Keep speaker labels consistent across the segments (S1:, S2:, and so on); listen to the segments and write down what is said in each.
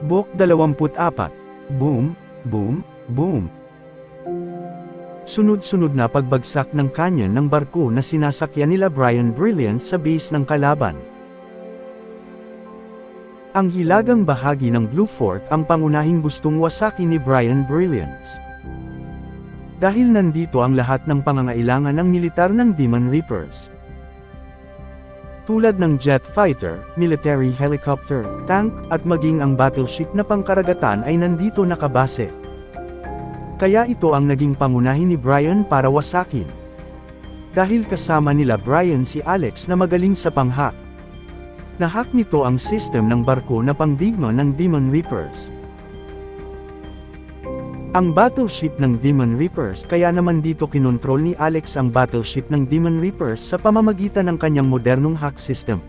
S1: Book 24. Boom, boom, boom. Sunod-sunod na pagbagsak ng canyon ng barko na sinasakyan nila Brian Brilliance sa base ng kalaban. Ang hilagang bahagi ng Blue Fort ang pangunahing gustong wasakin ni Brian Brilliance. Dahil nandito ang lahat ng pangangailangan ng militar ng Demon Reapers. Tulad ng jet fighter, military helicopter, tank, at maging ang battleship na pangkaragatan ay nandito nakabase. Kaya ito ang naging pangunahin ni Brian para wasakin. Dahil kasama nila Brian si Alex na magaling sa panghack. Nahack nito ang system ng barko na pangdigma ng Demon Reapers. Ang battleship ng Demon Reapers kaya naman dito kinontrol ni Alex ang battleship ng Demon Reapers sa pamamagitan ng kanyang modernong hack system.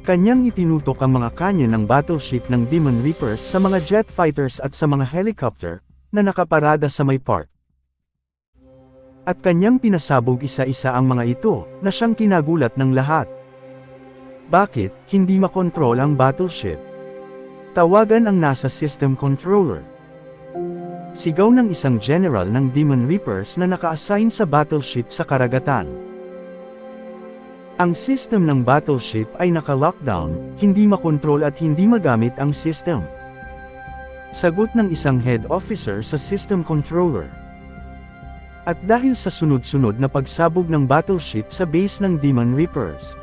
S1: Kanyang itinutok ang mga kanya ng battleship ng Demon Reapers sa mga jet fighters at sa mga helicopter na nakaparada sa may port. At kanyang pinasabog isa-isa ang mga ito na siyang kinagulat ng lahat. Bakit hindi makontrol ang battleship? Tawagan ang NASA System Controller. Sigaw ng isang general ng Demon Reapers na naka-assign sa battleship sa karagatan. Ang system ng battleship ay naka-lockdown, hindi makontrol at hindi magamit ang system. Sagot ng isang head officer sa System Controller. At dahil sa sunod-sunod na pagsabog ng battleship sa base ng Demon Reapers,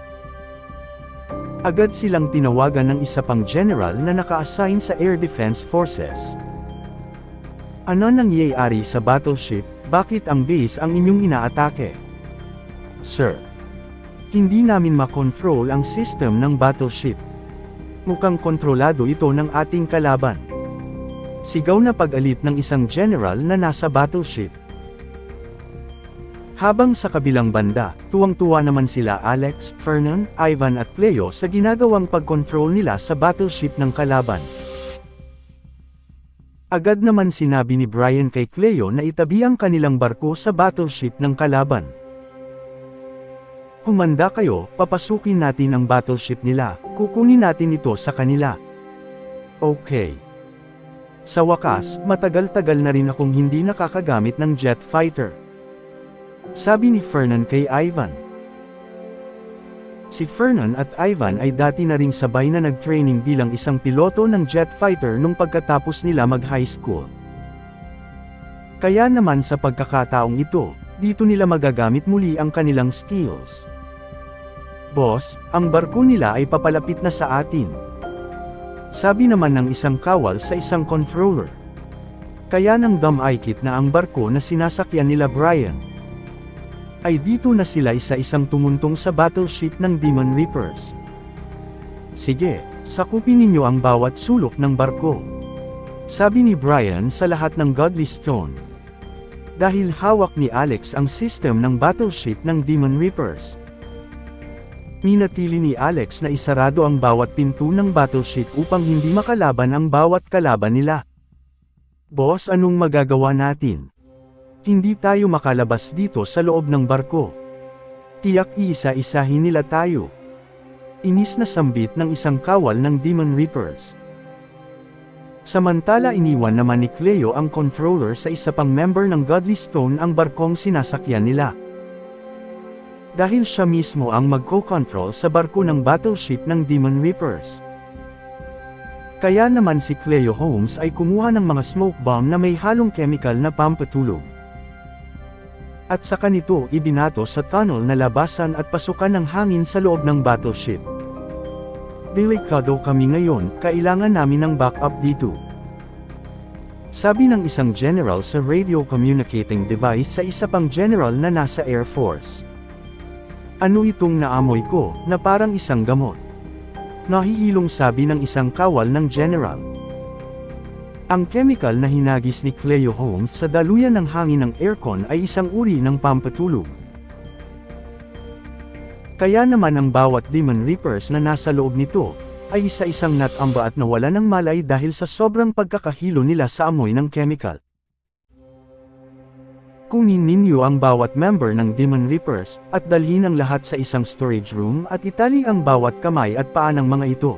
S1: agad silang tinawagan ng isa pang general na naka-assign sa Air Defense Forces. Ano nangyayari sa battleship? Bakit ang base ang inyong inaatake? Sir, hindi namin makontrol ang system ng battleship. Mukhang kontrolado ito ng ating kalaban. Sigaw na pag-alit ng isang general na nasa battleship. Habang sa kabilang banda, tuwang-tuwa naman sila Alex, Fernan, Ivan at Cleo sa ginagawang pag-control nila sa battleship ng kalaban. Agad naman sinabi ni Brian kay Cleo na itabi ang kanilang barko sa battleship ng kalaban. Kumanda kayo, papasukin natin ang battleship nila, kukunin natin ito sa kanila. Okay. Sa wakas, matagal-tagal na rin akong hindi nakakagamit ng jet fighter. Sabi ni Fernan kay Ivan. Si Fernan at Ivan ay dati na ring sabay na nag-training bilang isang piloto ng jet fighter nung pagkatapos nila mag-high school. Kaya naman sa pagkakataong ito, dito nila magagamit muli ang kanilang skills. Boss, ang barko nila ay papalapit na sa atin. Sabi naman ng isang kawal sa isang controller. Kaya nang dumikit na ang barko na sinasakyan nila Brian, ay dito na sila isa-isang tumuntong sa battleship ng Demon Reapers. Sige, sakupin ninyo ang bawat sulok ng barko. Sabi ni Brian sa lahat ng Godly Stone. Dahil hawak ni Alex ang system ng battleship ng Demon Reapers. Minatili ni Alex na isarado ang bawat pinto ng battleship upang hindi makalaban ang bawat kalaban nila. Boss, anong magagawa natin? Hindi tayo makalabas dito sa loob ng barko. Tiyak iisa-isahin nila tayo. Inis na sambit ng isang kawal ng Demon Reapers. Samantala iniwan naman ni Cleo ang controller sa isa pang member ng Godly Stone ang barkong sinasakyan nila. Dahil siya mismo ang magko-control sa barko ng battleship ng Demon Reapers. Kaya naman si Cleo Holmes ay kumuha ng mga smoke bomb na may halong chemical na pampatulog. At saka nito ibinato sa tunnel na labasan at pasukan ng hangin sa loob ng battleship. Delikado kami ngayon, kailangan namin ng backup dito. Sabi ng isang general sa radio communicating device sa isa pang general na nasa Air Force. Ano itong naamoy ko, na parang isang gamot? Nahihilong sabi ng isang kawal ng general. Ang chemical na hinagis ni Cleo Holmes sa daluyan ng hangin ng aircon ay isang uri ng pampatulog. Kaya naman ang bawat Demon Reapers na nasa loob nito, ay isa-isang natamba at nawala ng malay dahil sa sobrang pagkakahilo nila sa amoy ng chemical. Kunin ninyo ang bawat member ng Demon Reapers, at dalhin ang lahat sa isang storage room at itali ang bawat kamay at paa ng mga ito.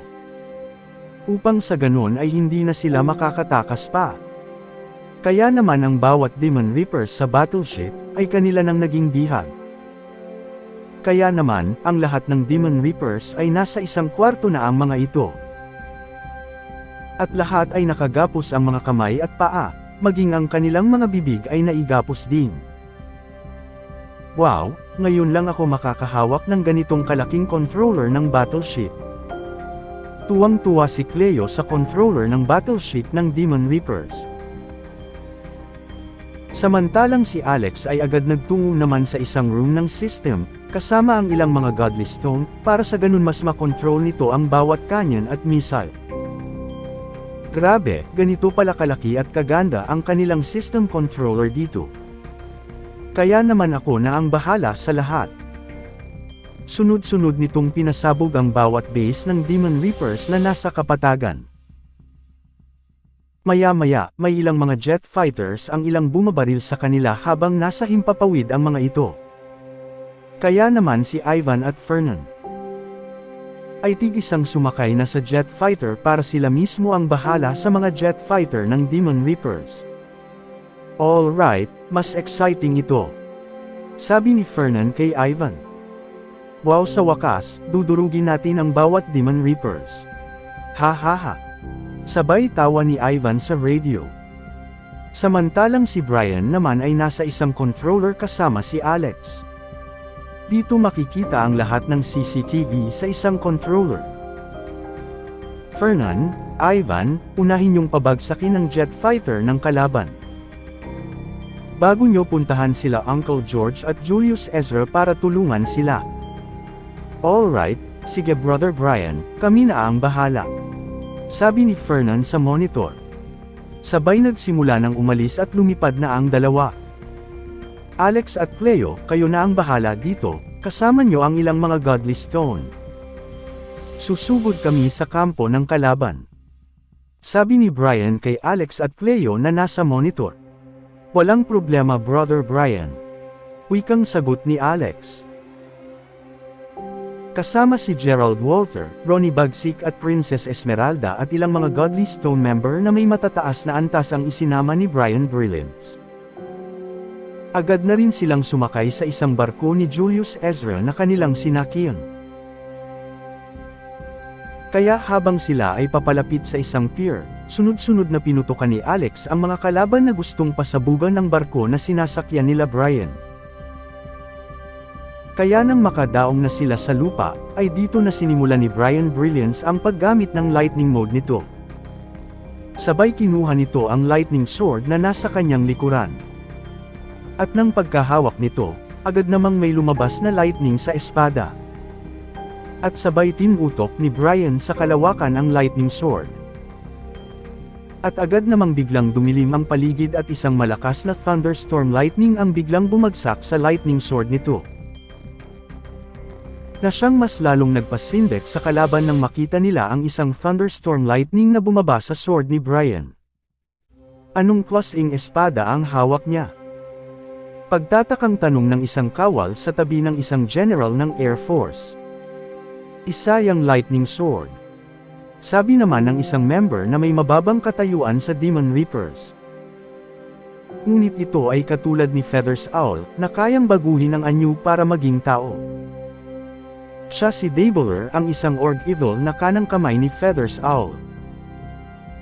S1: upang sa ganun ay hindi na sila makakatakas pa. Kaya naman ang bawat Demon Reapers sa battleship, ay kanila nang naging bihag. Kaya naman, ang lahat ng Demon Reapers ay nasa isang kwarto na ang mga ito. At lahat ay nakagapos ang mga kamay at paa, maging ang kanilang mga bibig ay naigapos din. Wow, ngayon lang ako makakahawak ng ganitong kalaking controller ng battleship. Tuwang-tuwa si Cleo sa controller ng battleship ng Demon Reapers. Samantalang si Alex ay agad nagtungo naman sa isang room ng system, kasama ang ilang mga godly stone, para sa ganun mas makontrol nito ang bawat canyon at missile. Grabe, ganito pala kalaki at kaganda ang kanilang system controller dito. Kaya naman ako na ang bahala sa lahat. Sunod-sunod nitong pinasabog ang bawat base ng Demon Reapers na nasa kapatagan. Maya-maya, may ilang mga jet fighters ang ilang bumabaril sa kanila habang nasa himpapawid ang mga ito. Kaya naman si Ivan at Fernan ay tig-isang sumakay na sa jet fighter para sila mismo ang bahala sa mga jet fighter ng Demon Reapers. Alright, mas exciting ito, sabi ni Fernan kay Ivan. Wow, sa wakas, dudurugin natin ang bawat Demon Reapers. Ha ha ha. Sabay tawa ni Ivan sa radio. Samantalang si Brian naman ay nasa isang controller kasama si Alex. Dito makikita ang lahat ng CCTV sa isang controller. Fernan, Ivan, unahin yung pabagsakin ng jet fighter ng kalaban. Bago nyo puntahan sila Uncle George at Julius Ezra para tulungan sila. Alright, sige Brother Brian, kami na ang bahala, sabi ni Fernan sa monitor. Sabay nagsimula ng umalis at lumipad na ang dalawa. Alex at Cleo, kayo na ang bahala dito, kasama nyo ang ilang mga godly stone. Susugod kami sa kampo ng kalaban, sabi ni Brian kay Alex at Cleo na nasa monitor. Walang problema Brother Brian, wikang sagot ni Alex. Kasama si Gerald Walter, Ronnie Bagsik at Princess Esmeralda at ilang mga godly stone member na may matataas na antas ang isinama ni Brian Brilliance. Agad na rin silang sumakay sa isang barko ni Julius Ezra na kanilang sinakyan. Kaya habang sila ay papalapit sa isang pier, sunod-sunod na pinutukan ni Alex ang mga kalaban na gustong pasabugan ng barko na sinasakyan nila Brian. Kaya nang makadaong na sila sa lupa, ay dito na sinimula ni Brian Brilliance ang paggamit ng lightning mode nito. Sabay kinuha nito ang lightning sword na nasa kanyang likuran. At nang pagkahawak nito, agad namang may lumabas na lightning sa espada. At sabay tinutok ni Brian sa kalawakan ang lightning sword. At agad namang biglang dumilim ang paligid at isang malakas na thunderstorm lightning ang biglang bumagsak sa lightning sword nito, na siyang mas lalong nagpasindek sa kalaban nang makita nila ang isang thunderstorm lightning na bumaba sa sword ni Brian. Anong klaseng espada ang hawak niya? Pagtatakang tanong ng isang kawal sa tabi ng isang general ng Air Force. Isa yung lightning sword, sabi naman ng isang member na may mababang katayuan sa Demon Reapers. Ngunit ito ay katulad ni Feathers Owl, na kayang baguhin ang anyo para maging tao. Siya si Dabbler, ang isang orc evil na kanang kamay ni Feathers Owl.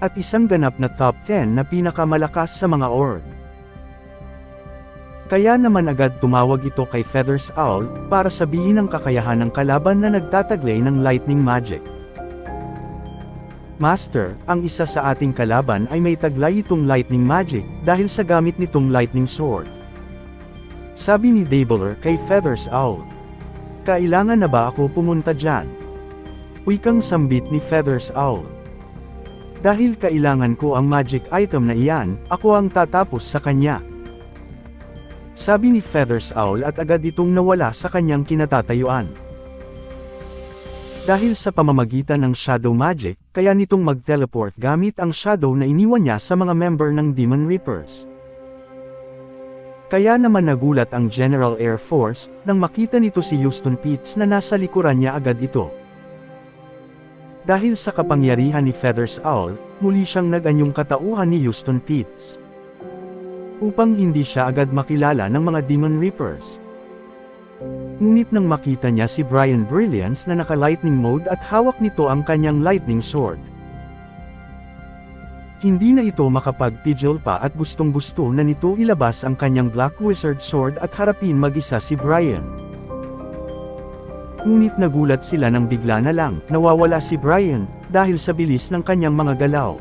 S1: At isang ganap na top 10 na pinakamalakas sa mga orc. Kaya naman agad tumawag ito kay Feathers Owl, para sabihin ang kakayahan ng kalaban na nagtataglay ng lightning magic. Master, ang isa sa ating kalaban ay may taglay itong lightning magic, dahil sa gamit nitong lightning sword, sabi ni Dabbler kay Feathers Owl. Kailangan na ba ako pumunta dyan? Wikang sambit ni Feathers Owl. Dahil kailangan ko ang magic item na iyan, ako ang tatapos sa kanya, sabi ni Feathers Owl at agad itong nawala sa kanyang kinatatayuan. Dahil sa pamamagitan ng shadow magic, kaya nitong mag-teleport gamit ang shadow na iniwan niya sa mga member ng Demon Reapers. Kaya naman nagulat ang General Air Force, nang makita nito si Houston Pitts na nasa likuran niya agad ito. Dahil sa kapangyarihan ni Feathers Owl, muli siyang nag-anyong katauhan ni Houston Pitts. Upang hindi siya agad makilala ng mga Demon Reapers. Ngunit nang makita niya si Brian Brilliance na naka-lightning mode at hawak nito ang kanyang lightning sword. Hindi na ito makapag-pidgel pa at gustong-gusto na nito ilabas ang kanyang Black Wizard Sword at harapin mag-isa si Brian. Ngunit nagulat sila nang bigla na lang, nawawala si Brian, dahil sa bilis ng kanyang mga galaw.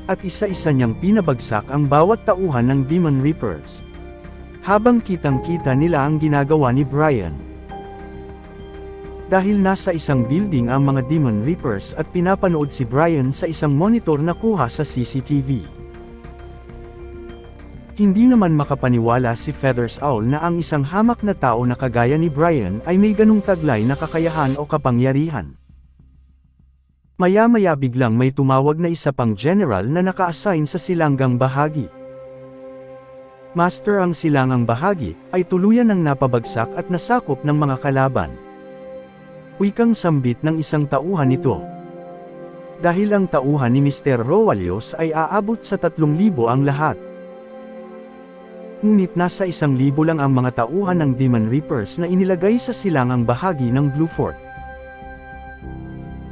S1: At isa-isa niyang pinabagsak ang bawat tauhan ng Demon Reapers. Habang kitang-kita nila ang ginagawa ni Brian. Dahil nasa isang building ang mga Demon Reapers at pinapanood si Brian sa isang monitor na kuha sa CCTV. Hindi naman makapaniwala si Feathers Owl na ang isang hamak na tao na kagaya ni Brian ay may ganung taglay na kakayahan o kapangyarihan. Maya-maya biglang may tumawag na isa pang general na naka-assign sa silangang bahagi. Master, ang silangang bahagi ay tuluyan ng napabagsak at nasakop ng mga kalaban. Wikang sambit ng isang tauhan nito. Dahil ang tauhan ni Mr. Rowalios ay aabot sa 3,000 ang lahat. Ngunit nasa 1,000 lang ang mga tauhan ng Demon Reapers na inilagay sa silangang bahagi ng Blue Fort.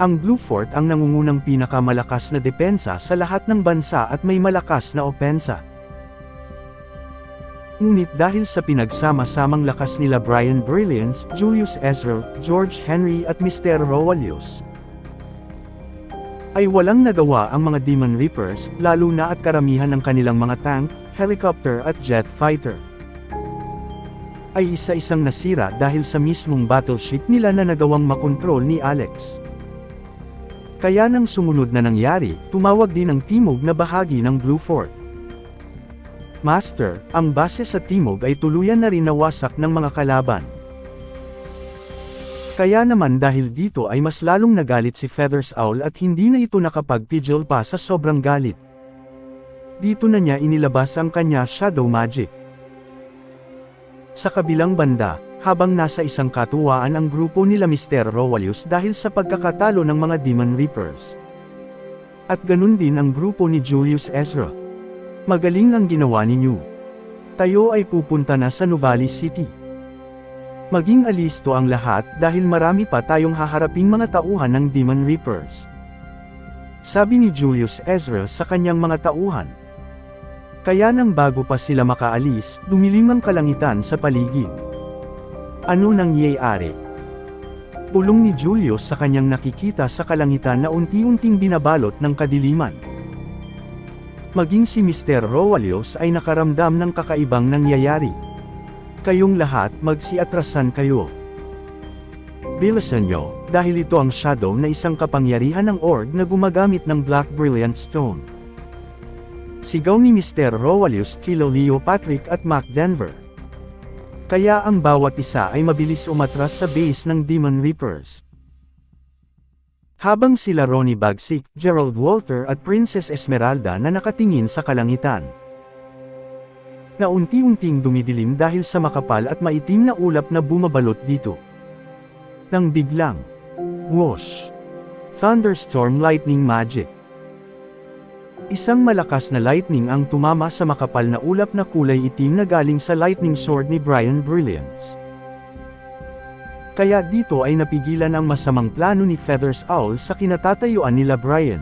S1: Ang Blue Fort ang nangungunang pinakamalakas na depensa sa lahat ng bansa at may malakas na opensa. Ngunit dahil sa pinagsama-samang lakas nila Brian Brilliance, Julius Ezra, George Henry at Mr. Rowalios, ay walang nagawa ang mga Demon Reapers, lalo na at karamihan ng kanilang mga tank, helicopter at jet fighter ay isa-isang nasira dahil sa mismong battleship nila na nagawang makontrol ni Alex. Kaya nang sumunod na nangyari, tumawag din ang timog na bahagi ng Blue Fort. Master, ang base sa timog ay tuluyan na rin nawasak ng mga kalaban. Kaya naman dahil dito ay mas lalong nagalit si Feathers Owl at hindi na ito nakapag-pidgel pa sa sobrang galit. Dito na niya inilabas ang kanya shadow magic. Sa kabilang banda, habang nasa isang katuwaan ang grupo nila Mr. Rowalios dahil sa pagkakatalo ng mga Demon Reapers. At ganun din ang grupo ni Julius Ezra. Magaling ang ginawa ninyo. Tayo ay pupunta na sa Nuvali City. Maging alisto ang lahat dahil marami pa tayong haharaping mga tauhan ng Demon Reapers. Sabi ni Julius Ezra sa kanyang mga tauhan. Kaya nang bago pa sila makaalis, dumilim ang kalangitan sa paligid. Ano nangyayari? Bulong ni Julius sa kanyang nakikita sa kalangitan na unti-unting binabalot ng kadiliman. Maging si Mr. Rowalios ay nakaramdam ng kakaibang nangyayari. Kayong lahat magsiatrasan kayo. Bilisan nyo, dahil ito ang shadow na isang kapangyarihan ng org na gumagamit ng Black Brilliant Stone. Sigaw ni Mr. Rowalios kila Leo Patrick at Mac Denver. Kaya ang bawat isa ay mabilis umatras sa base ng Demon Reapers. Habang sila Ronnie Bagsik, Gerald Walter at Princess Esmeralda na nakatingin sa kalangitan. Na unti-unting dumidilim dahil sa makapal at maitim na ulap na bumabalot dito. Nang biglang, whoosh! Thunderstorm lightning magic. Isang malakas na lightning ang tumama sa makapal na ulap na kulay itim na galing sa lightning sword ni Brian Brilliance. Kaya dito ay napigilan ang masamang plano ni Feathers Owl sa kinatatayuan nila Brian.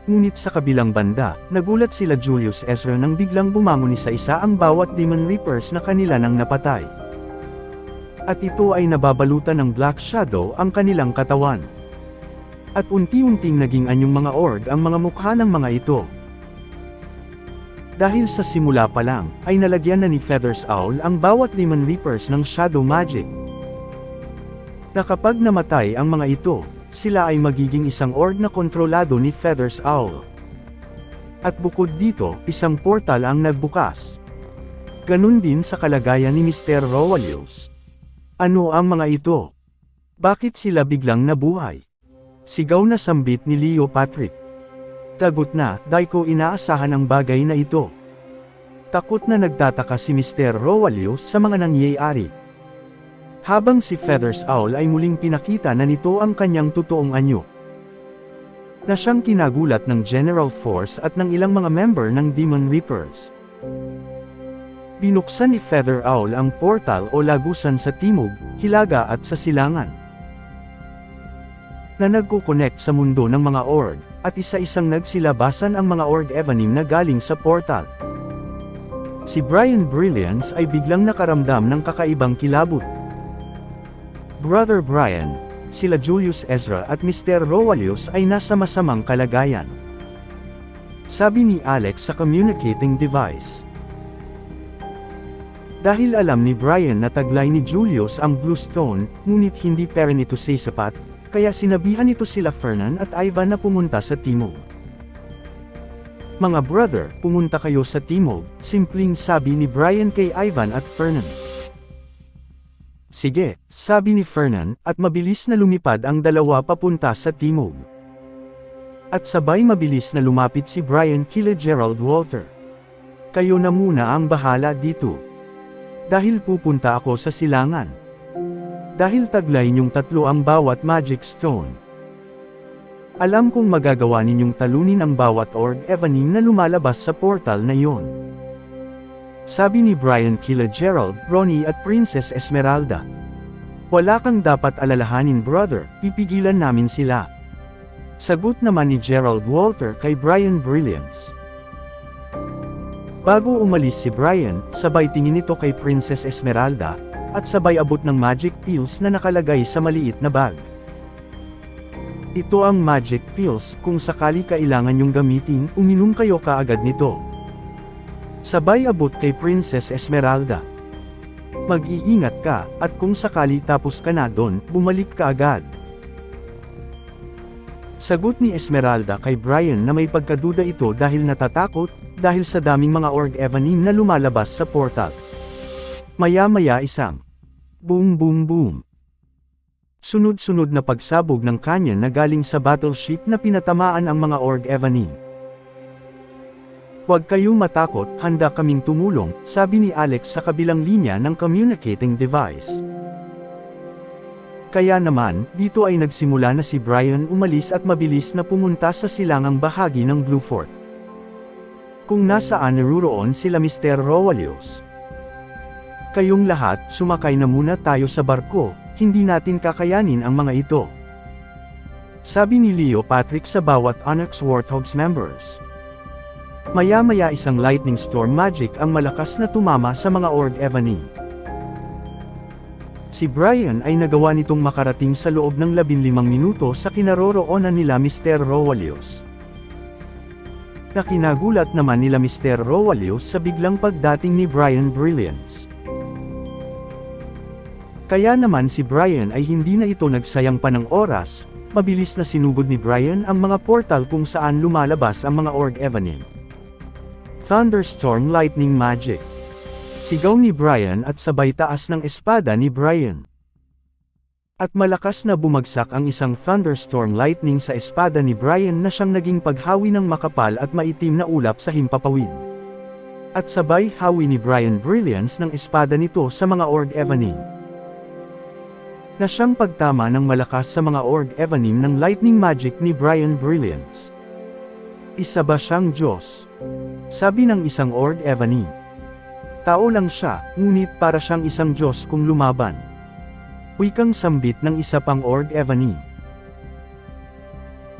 S1: Ngunit sa kabilang banda, nagulat sila Julius Ezra nang biglang bumangon isa-isa ang bawat Demon Reapers na kanila nang napatay. At ito ay nababalutan ng Black Shadow ang kanilang katawan. At unti-unting naging anyong mga org ang mga mukha ng mga ito. Dahil sa simula pa lang, ay nalagyan na ni Feathers Owl ang bawat Demon Reapers ng Shadow Magic. Na kapag namatay ang mga ito, sila ay magiging isang org na kontrolado ni Feathers Owl. At bukod dito, isang portal ang nagbukas. Ganun din sa kalagayan ni Mr. Rowalios. Ano ang mga ito? Bakit sila biglang nabuhay? Sigaw na sambit ni Leo Patrick. Tagot na, dahil ko inaasahan ang bagay na ito. Takot na nagtataka si Mr. Rowalios sa mga nangyayari. Habang si Feathers Owl ay muling pinakita na nito ang kanyang totoong anyo. Na siyang kinagulat ng General Force at ng ilang mga member ng Demon Reapers. Binuksan ni Feather Owl ang portal o lagusan sa timog, hilaga at sa silangan. Na nagko-connect sa mundo ng mga org, at isa-isang nagsilabasan ang mga org evanim na galing sa portal. Si Brian Brilliance ay biglang nakaramdam ng kakaibang kilabot. Brother Brian, sila Julius Ezra at Mr. Rowalius ay nasa masamang kalagayan. Sabi ni Alex sa communicating device. Dahil alam ni Brian na taglay ni Julius ang Blue Stone, ngunit hindi pera nito sapat, kaya sinabihan nito sila Fernan at Ivan na pumunta sa timog. Mga brother, pumunta kayo sa timog, simpleng sabi ni Brian kay Ivan at Fernan. Sige, sabi ni Fernan, at mabilis na lumipad ang dalawa papunta sa timog. At sabay mabilis na lumapit si Brian kila Gerald Walter. Kayo na muna ang bahala dito. Dahil pupunta ako sa silangan. Dahil taglay ninyong tatlo ang bawat magic stone. Alam kong magagawa ninyong talunin ang bawat org evanim na lumalabas sa portal na iyon. Sabi ni Brian kila Gerald, Ronnie at Princess Esmeralda. Wala kang dapat alalahanin brother, pipigilan namin sila. Sagot naman ni Gerald Walter kay Brian Brilliance. Bago umalis si Brian, sabay tingin ito kay Princess Esmeralda, at sabay abot ng magic pills na nakalagay sa maliit na bag. Ito ang magic pills, kung sakali kailangan nyong gamitin, uminom kayo kaagad nito. Sabay abot kay Princess Esmeralda. Mag-iingat ka, at kung sakali tapos ka na doon, bumalik ka agad. Sagot ni Esmeralda kay Brian na may pagkaduda ito dahil natatakot, dahil sa daming mga org evanim na lumalabas sa portal. Maya-maya isang boom boom boom. Sunod-sunod na pagsabog ng canyon na galing sa battleship na pinatamaan ang mga org evanim. Huwag kayong matakot, handa kaming tumulong, sabi ni Alex sa kabilang linya ng communicating device. Kaya naman, dito ay nagsimula na si Brian umalis at mabilis na pumunta sa silangang bahagi ng Blue Fort. Kung nasaan naruroon sila Mr. Rowalius. Kayong lahat, sumakay na muna tayo sa barko, hindi natin kakayanin ang mga ito. Sabi ni Leo Patrick sa bawat Onyx Warthogs members. Maya-maya isang lightning storm magic ang malakas na tumama sa mga org evanim. Si Brian ay nagawa nitong makarating sa loob ng 15 minuto sa kinaroroonan nila Mr. Rowalius. Nakinagulat naman nila Mr. Rowalius sa biglang pagdating ni Brian Brilliance. Kaya naman si Brian ay hindi na ito nagsayang pa ng oras, mabilis na sinugod ni Brian ang mga portal kung saan lumalabas ang mga org evanim. Thunderstorm Lightning Magic. Sigaw ni Brian at sabay taas ng espada ni Brian. At malakas na bumagsak ang isang thunderstorm lightning sa espada ni Brian na siyang naging paghawi ng makapal at maitim na ulap sa himpapawid. At sabay hawi ni Brian Brilliance ng espada nito sa mga org evanim. Na siyang pagtama ng malakas sa mga org evanim ng lightning magic ni Brian Brilliance. Isa ba siyang Diyos? Sabi ng isang org evanim. Tao lang siya, ngunit para siyang isang Diyos kung lumaban. Wikang sambit ng isa pang org evanim.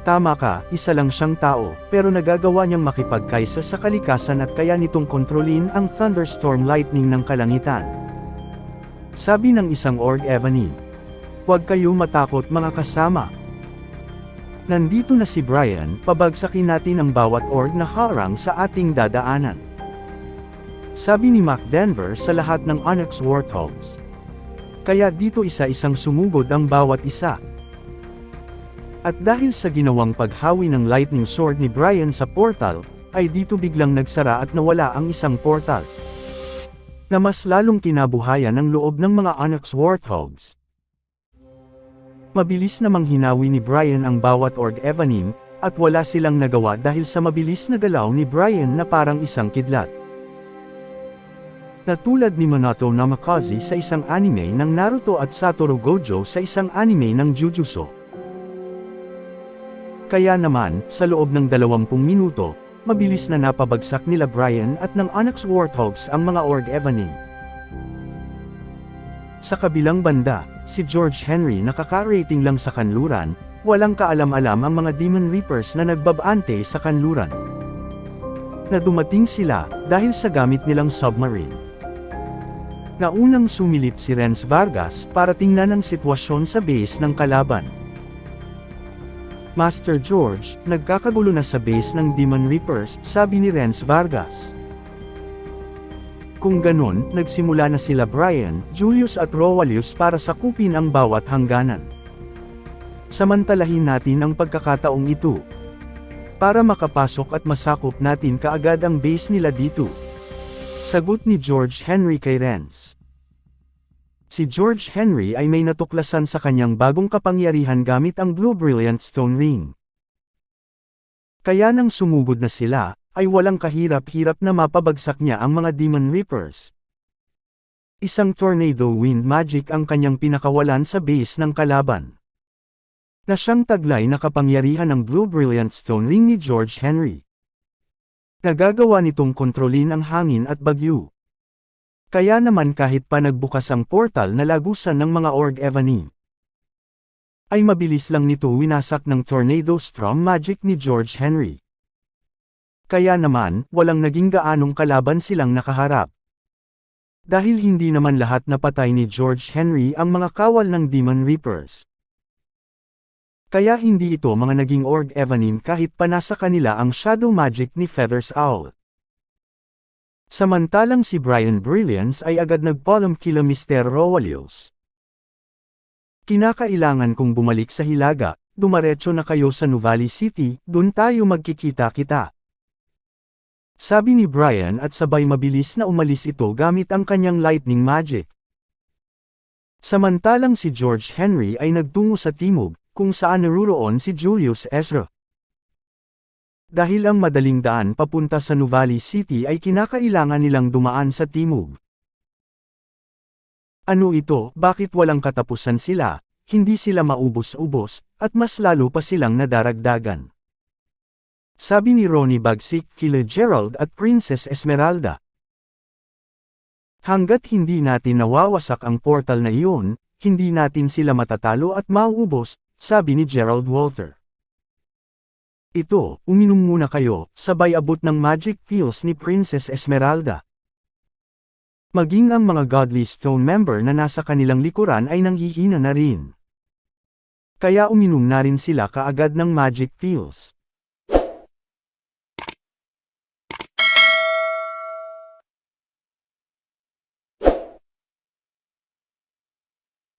S1: Tama ka, isa lang siyang tao, pero nagagawa niyang makipagkaisa sa kalikasan at kaya nitong kontrolin ang thunderstorm lightning ng kalangitan. Sabi ng isang org evanim. Huwag kayo matakot mga kasama. Nandito na si Brian, pabagsakin natin ang bawat org na harang sa ating dadaanan. Sabi ni Mac Denver sa lahat ng Onyx Warthogs. Kaya dito isa-isang sumugod ang bawat isa. At dahil sa ginawang paghawi ng lightning sword ni Brian sa portal, ay dito biglang nagsara at nawala ang isang portal. Na mas lalong kinabuhayan ang loob ng mga Onyx Warthogs. Mabilis namang hinawi ni Brian ang bawat org evanim, at wala silang nagawa dahil sa mabilis na galaw ni Brian na parang isang kidlat. Na tulad ni Minato Namikaze sa isang anime ng Naruto at Satoru Gojo sa isang anime ng Jujutsu. Kaya naman, sa loob ng 20 minuto, mabilis na napabagsak nila Brian at ng Onyx Warthogs ang mga Org Evening. Sa kabilang banda, si George Henry nakaka-rating lang sa kanluran, walang kaalam-alam ang mga Demon Reapers na nagbabante sa kanluran. Na dumating sila, dahil sa gamit nilang submarine. Naunang sumilip si Renz Vargas para tingnan ang sitwasyon sa base ng kalaban. Master George, nagkakagulo na sa base ng Demon Reapers, sabi ni Renz Vargas. Kung ganon, nagsimula na sila Brian, Julius at Rowalius para sakupin ang bawat hangganan. Samantalahin natin ang pagkakataong ito. Para makapasok at masakop natin kaagad ang base nila dito. Sagot ni George Henry kay Renz. Si George Henry ay may natuklasan sa kanyang bagong kapangyarihan gamit ang Blue Brilliant Stone Ring. Kaya nang sumugod na sila, ay walang kahirap-hirap na mapabagsak niya ang mga Demon Reapers. Isang Tornado Wind Magic ang kanyang pinakawalan sa base ng kalaban. Na siyang taglay na kapangyarihan ng Blue Brilliant Stone Ring ni George Henry. Nagagawa nitong kontrolin ang hangin at bagyo. Kaya naman kahit pa nagbukas ang portal na lagusan ng mga Org Evening, ay mabilis lang nito winasak ng Tornado Storm Magic ni George Henry. Kaya naman, walang naging gaanong kalaban silang nakaharap. Dahil hindi naman lahat napatay ni George Henry ang mga kawal ng Demon Reapers. Kaya hindi ito mga naging Org Evening kahit pa nasa kanila ang Shadow Magic ni Feathers Owl. Samantalang si Brian Brilliance ay agad nagpalm kila Mr. Rowalius. Kinakailangan kong bumalik sa Hilaga, dumaretso na kayo sa Nuvali City, dun tayo magkikita-kita. Sabi ni Brian at sabay mabilis na umalis ito gamit ang kanyang lightning magic. Samantalang si George Henry ay nagtungo sa timog, kung saan naruroon si Julius Ezra. Dahil ang madaling daan papunta sa Nuvali City ay kinakailangan nilang dumaan sa timog. Ano ito, bakit walang katapusan sila, hindi sila maubos-ubos, at mas lalo pa silang nadaragdagan? Sabi ni Ronnie Bagsik kila Gerald at Princess Esmeralda. Hanggat hindi natin nawawasak ang portal na iyon, hindi natin sila matatalo at mauubos, sabi ni Gerald Walter. Ito, uminom muna kayo, sabay abot ng magic pills ni Princess Esmeralda. Maging ang mga Godly Stone member na nasa kanilang likuran ay nanghihina na rin. Kaya uminom na rin sila kaagad ng magic pills.